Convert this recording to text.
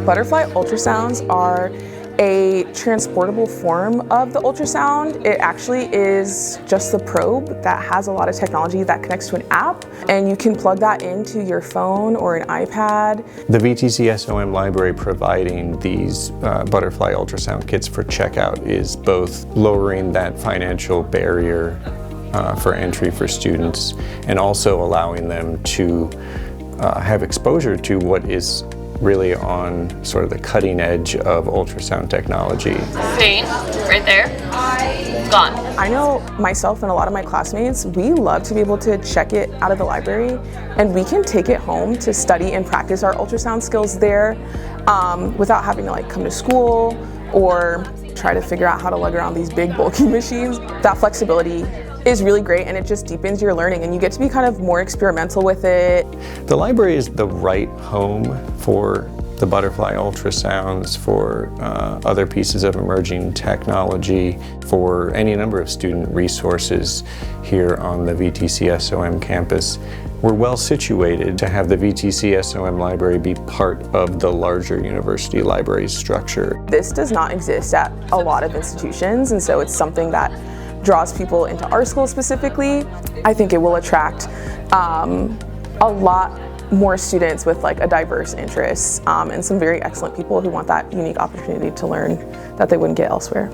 Butterfly ultrasounds are a transportable form of the ultrasound. It actually is just the probe that has a lot of technology that connects to an app, and you can plug that into your phone or an iPad. The VTCSOM Library providing these butterfly ultrasound kits for checkout is both lowering that financial barrier for entry for students and also allowing them to have exposure to what is really on sort of the cutting edge of ultrasound technology. See, right there, gone. I know myself and a lot of my classmates, we love to be able to check it out of the library, and we can take it home to study and practice our ultrasound skills there without having to come to school or try to figure out how to lug around these big bulky machines. That flexibility is really great, and it just deepens your learning, and you get to be kind of more experimental with it. The library is the right home for the butterfly ultrasounds, for other pieces of emerging technology, for any number of student resources here on the VTCSOM campus. We're well situated to have the VTCSOM Library be part of the larger university library structure. This does not exist at a lot of institutions, and so it's something that draws people into our school specifically. I think it will attract a lot more students with a diverse interests and some very excellent people who want that unique opportunity to learn that they wouldn't get elsewhere.